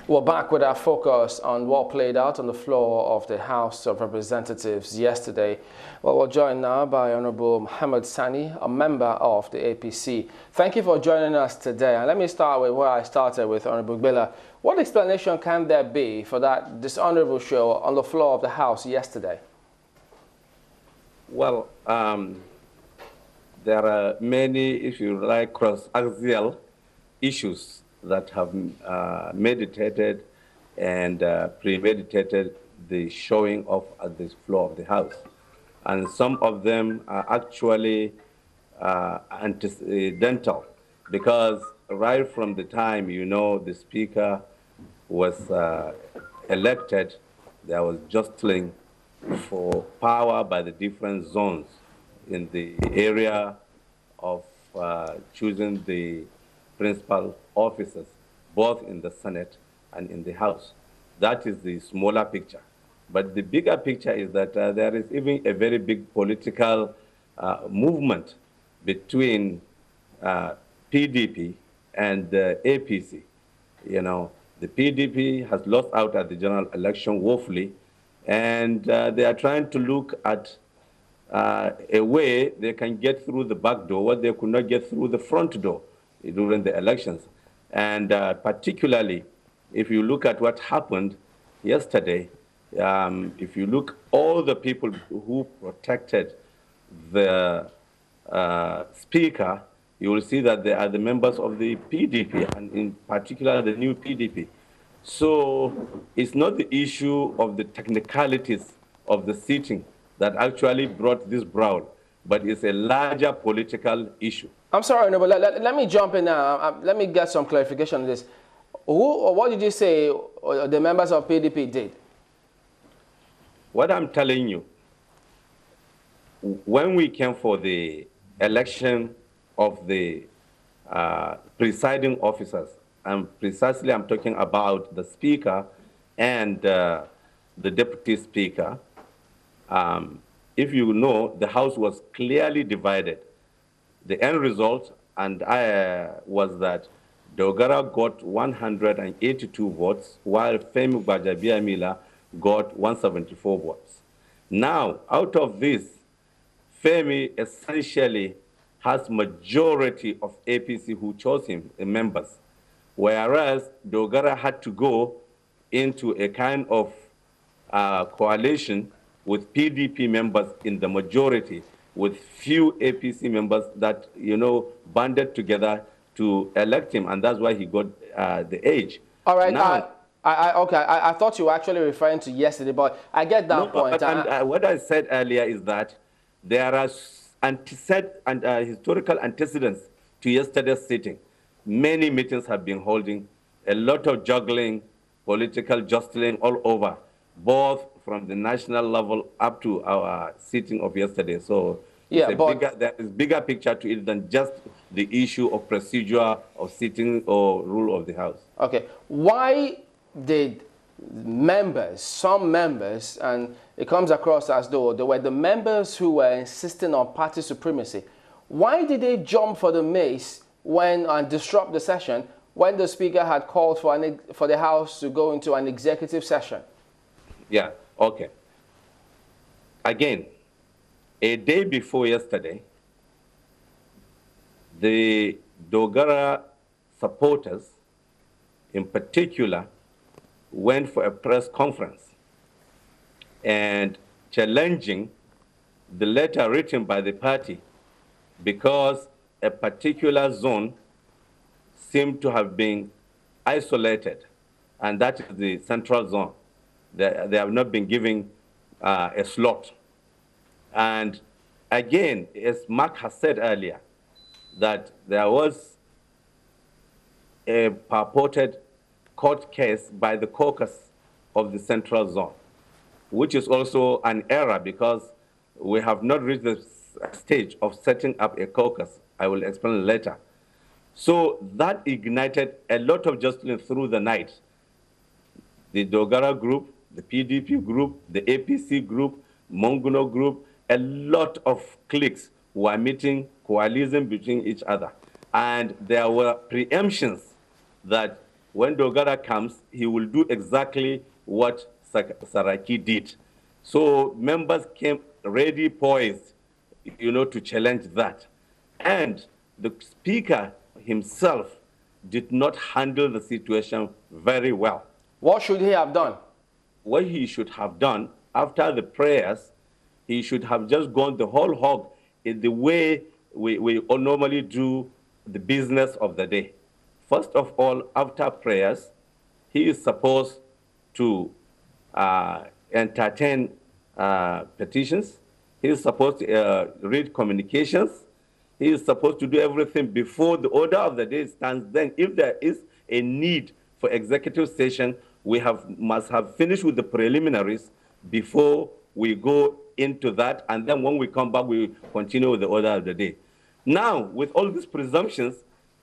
We're back with our focus on what played out on the floor of the House of Representatives yesterday. Well, we're joined now by Honourable Muhammad Sani, a member of the APC. Thank you for joining us today. And let me start with where I started with Honourable Billa. What explanation can there be for that dishonourable show on the floor of the House yesterday? Well, there are many, if you like, cross-axial issues that have meditated and premeditated the showing off at the floor of the House. And some of them are actually antecedental, because right from the time, the Speaker was elected, there was jostling for power by the different zones in the area of choosing the principal officers, both in the Senate and in the House. That is the smaller picture. But the bigger picture is that there is even a very big political movement between PDP and APC. The PDP has lost out at the general election woefully, and they are trying to look at a way they can get through the back door what they could not get through the front door during the elections. And particularly, if you look at what happened yesterday, if you look all the people who protected the Speaker, you will see that they are the members of the PDP, and in particular the new PDP. So it's not the issue of the technicalities of the sitting that actually brought this brawl, but it's a larger political issue. I'm sorry, no, but let me jump in now. Let me get some clarification on this. Who or what did you say the members of PDP did? What I'm telling you, when we came for the election of the presiding officers, and precisely I'm talking about the Speaker and the Deputy Speaker, if you know, the House was clearly divided. The end result was that Dogara got 182 votes, while Femi Gbajabiamila got 174 votes. Now, out of this, Femi essentially has majority of APC who chose him, members, whereas Dogara had to go into a kind of coalition with PDP members in the majority, with few APC members that, banded together to elect him, and that's why he got the edge. All right, now, I thought you were actually referring to yesterday, but I get that point. But what I said earlier is that there are historical antecedents to yesterday's sitting. Many meetings have been holding, a lot of juggling, political jostling all over, both from the national level up to our sitting of yesterday. So yeah, there is bigger picture to it than just the issue of procedure of sitting or rule of the House. Okay, why did some members, and it comes across as though they were the members who were insisting on party supremacy, why did they jump for the mace and disrupt the session when the Speaker had called for the House to go into an executive session? Yeah, okay. Again, a day before yesterday, the Dogara supporters, in particular, went for a press conference and challenging the letter written by the party because a particular zone seemed to have been isolated, and that is the central zone. They have not been given a slot. And again, as Mark has said earlier, that there was a purported court case by the Caucus of the central zone, which is also an error because we have not reached the stage of setting up a caucus. I will explain later. So that ignited a lot of jostling through the night. The Dogara group, the PDP group, the APC group, Monguno group, a lot of cliques were meeting, coalition between each other. And there were preemptions that when Dogara comes, he will do exactly what Saraki did. So members came ready, poised, to challenge that. And the speaker himself did not handle the situation very well. What should he have done? What he should have done after the prayers, he should have just gone the whole hog in the way we all normally do the business of the day. First of all, after prayers, he is supposed to entertain petitions. He is supposed to read communications. He is supposed to do everything before the order of the day stands. Then, if there is a need for executive session, we must have finished with the preliminaries before we go into that. And then when we come back, we continue with the order of the day. Now, with all these presumptions,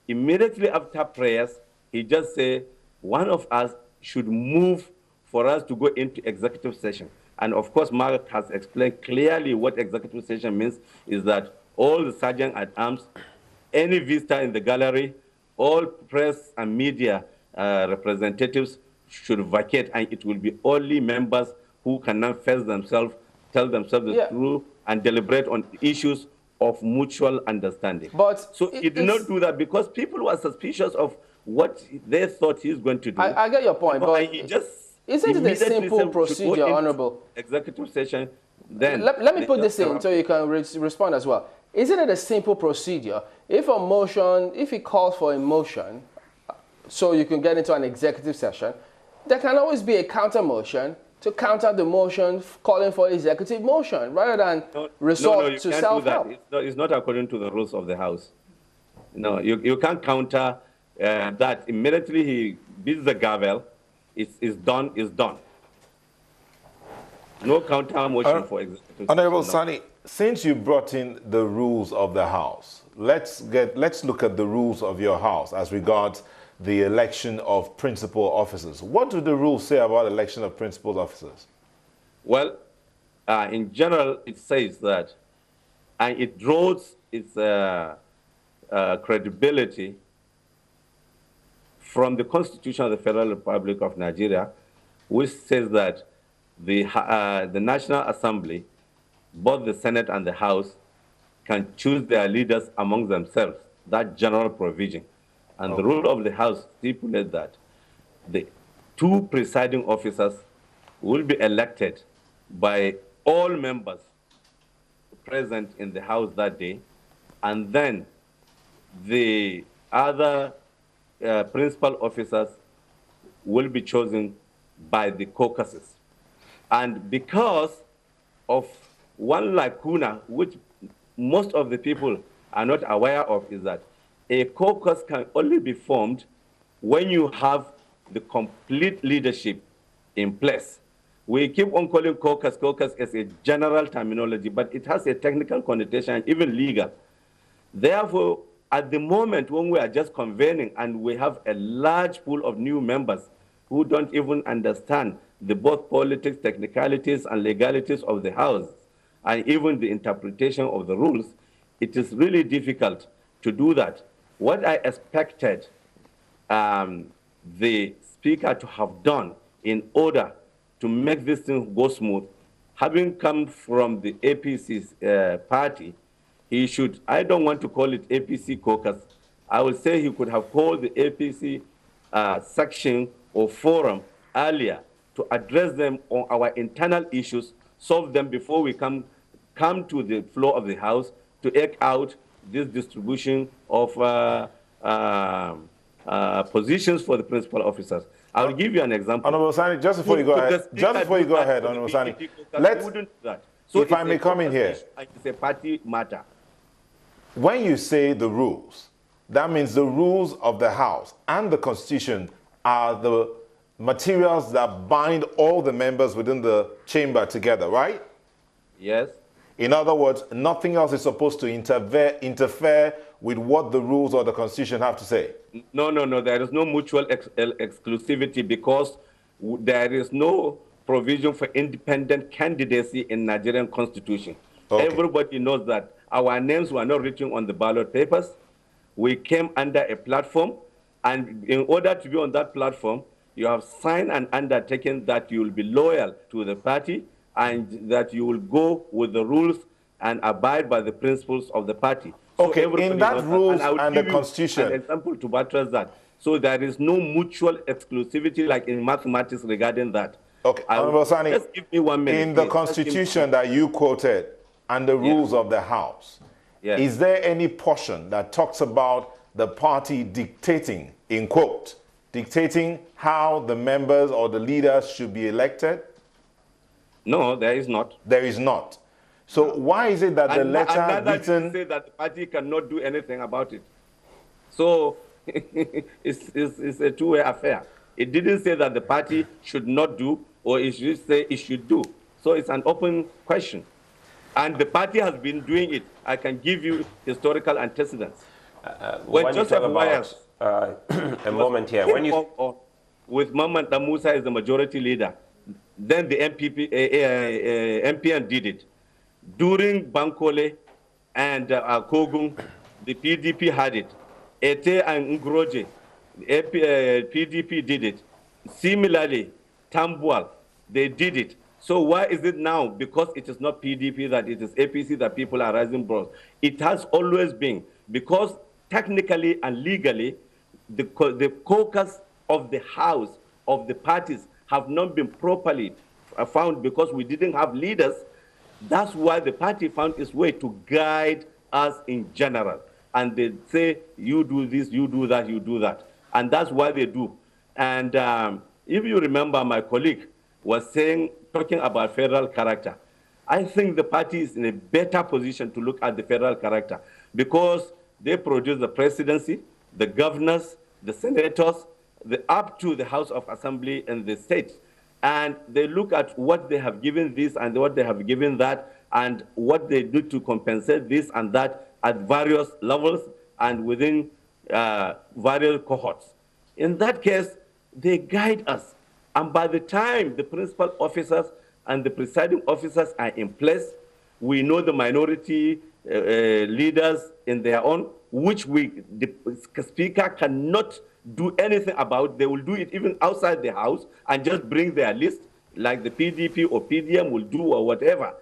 immediately after prayers, he just said, one of us should move for us to go into executive session. And of course, Mark has explained clearly what executive session means, is that all the sergeant at arms, any visitor in the gallery, all press and media representatives should vacate, and it will be only members who can manifest themselves, tell themselves the truth, and deliberate on issues of mutual understanding. But so he did not do that because people were suspicious of what they thought he's going to do. I get your point, but he just isn't it a simple procedure, Honorable? Executive session. Then let me put this in so you can respond as well. Isn't it a simple procedure? If a motion, if he calls for a motion, so you can get into an executive session, there can always be a counter motion to counter the motion calling for executive motion, rather than resort to self-help. It's not according to the rules of the House. No, you can't counter that. Immediately he beats the gavel, it's done, it's done. No counter motion for executive. Honourable Sani, since you brought in the rules of the House, let's look at the rules of your House as regards the election of principal officers. What do the rules say about election of principal officers? Well, in general, it says that, and it draws its credibility from the Constitution of the Federal Republic of Nigeria, which says that the National Assembly, both the Senate and the House, can choose their leaders among themselves, that general provision. And the rule of the House stipulates that the two presiding officers will be elected by all members present in the House that day, and then the other principal officers will be chosen by the caucuses. And because of one lacuna, which most of the people are not aware of, is that a caucus can only be formed when you have the complete leadership in place. We keep on calling caucus as a general terminology, but it has a technical connotation, even legal. Therefore, at the moment when we are just convening and we have a large pool of new members who don't even understand the both politics, technicalities, and legalities of the House, and even the interpretation of the rules, it is really difficult to do that. What I expected the Speaker to have done in order to make this thing go smooth, having come from the APC party, he should, I don't want to call it APC caucus, I would say he could have called the APC section or forum earlier to address them on our internal issues, solve them before we come to the floor of the House to act out this distribution of positions for the principal officers. I'll give you an example. Honourable Sani, just before you go ahead, Honourable Sani, if I may come in here. It's a party matter. When you say the rules, that means the rules of the House and the Constitution are the materials that bind all the members within the chamber together, right? Yes. In other words, nothing else is supposed to interfere with what the rules or the Constitution have to say. No. There is no mutual exclusivity because there is no provision for independent candidacy in Nigerian Constitution. Okay. Everybody knows that our names were not written on the ballot papers. We came under a platform, And in order to be on that platform, you have signed an undertaking that you will be loyal to the party and that you will go with the rules and abide by the principles of the party. So Okay, in that rules and the Constitution, an example to buttress that. So there is no mutual exclusivity like in mathematics regarding that. okay, Honourable Sani, just give me 1 minute. In the Constitution that you quoted and the rules of the House, is there any portion that talks about the party dictating, in quote, dictating how the members or the leaders should be elected? No, there is not. There is not. So why is it that the letter written... say that the party cannot do anything about it. So it's a two-way affair. It didn't say that the party should not do, or it should say it should do. So it's an open question. And the party has been doing it. I can give you historical antecedents. When Joseph Myers, a moment here. When you with Muhammad Musa as the majority leader, then the MPN did it. During Bankole and Kogung, the PDP had it. Ete and Ngroje, PDP did it. Similarly, Tambuwal, they did it. So why is it now, because it is not PDP, that it is APC that people are rising bros? It has always been, because technically and legally, the caucus of the House of the parties have not been properly found because we didn't have leaders. That's why the party found its way to guide us in general. And they say, you do this, you do that, you do that. And that's why they do. And if you remember, my colleague was saying, talking about federal character. I think the party is in a better position to look at the federal character because they produce the presidency, the governors, the senators, up to the House of Assembly and the states. And they look at what they have given this and what they have given that and what they do to compensate this and that at various levels and within various cohorts. In that case, they guide us. And by the time the principal officers and the presiding officers are in place, we know the minority leaders in their own, which the speaker cannot do anything about. They will do it even outside the house and just bring their list, like the PDP or PDM will do or whatever.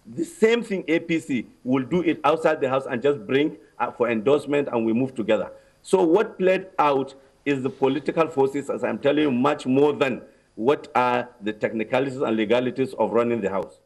The same thing APC will do it outside the house and just bring for endorsement and we move together. So what played out is the political forces, as I'm telling you, much more than what are the technicalities and legalities of running the house.